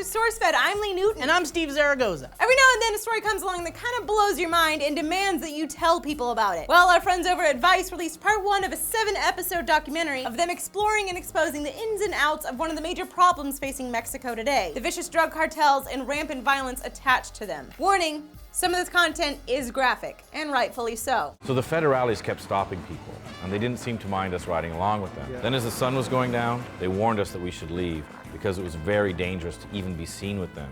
to SourceFed. I'm Lee Newton. And I'm Steve Zaragoza. Every now and then a story comes along that kind of blows your mind and demands that you tell people about it. Well, our friends over at Vice released part 1 of a 7-episode documentary of them exploring and exposing the ins and outs of one of the major problems facing Mexico today: the vicious drug cartels and rampant violence attached to them. Warning, some of this content is graphic, and rightfully so. So the federales kept stopping people, and they didn't seem to mind us riding along with them. Then as the sun was going down, they warned us that we should leave because it was very dangerous to even be seen with them.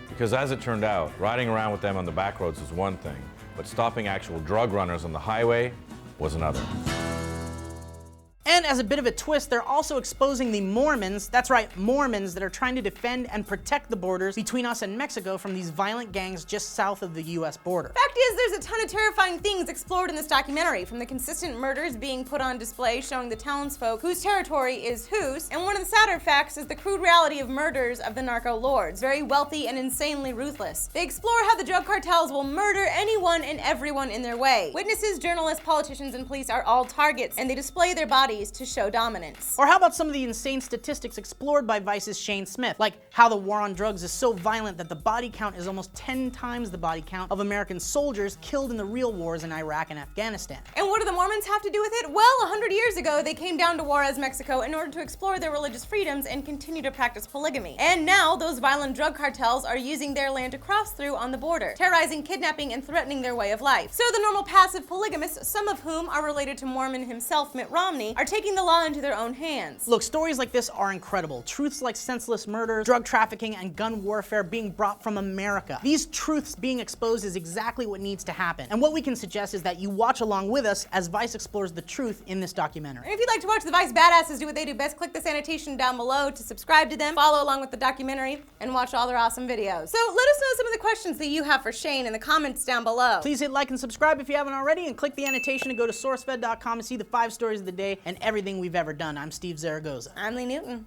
Because as it turned out, riding around with them on the back roads was one thing, but stopping actual drug runners on the highway was another. And as a bit of a twist, they're also exposing the Mormons, that's right, Mormons, that are trying to defend and protect the borders between us and Mexico from these violent gangs just south of the US border. Fact is, there's a ton of terrifying things explored in this documentary, from the consistent murders being put on display showing the townsfolk whose territory is whose, and one of the sadder facts is the crude reality of murders of the narco lords, very wealthy and insanely ruthless. They explore how the drug cartels will murder anyone and everyone in their way. Witnesses, journalists, politicians, and police are all targets, and they display their bodies to show dominance. Or how about some of the insane statistics explored by Vice's Shane Smith, like how the war on drugs is so violent that the body count is almost 10 times the body count of American soldiers killed in the real wars in Iraq and Afghanistan. And what do the Mormons have to do with it? Well, 100 years ago, they came down to Juarez, Mexico in order to explore their religious freedoms and continue to practice polygamy. And now, those violent drug cartels are using their land to cross through on the border, terrorizing, kidnapping, and threatening their way of life. So the normal passive polygamists, some of whom are related to Mormon himself, Mitt Romney, are taking the law into their own hands. Look, stories like this are incredible. Truths like senseless murder, drug trafficking, and gun warfare being brought from America. These truths being exposed is exactly what needs to happen. And what we can suggest is that you watch along with us as Vice explores the truth in this documentary. And if you'd like to watch the Vice badasses do what they do best, click this annotation down below to subscribe to them, follow along with the documentary, and watch all their awesome videos. So let us know some of the questions that you have for Shane in the comments down below. Please hit like and subscribe if you haven't already, and click the annotation to go to SourceFed.com and see the 5 stories of the day and everything we've ever done. I'm Steve Zaragoza. I'm Lee Newton.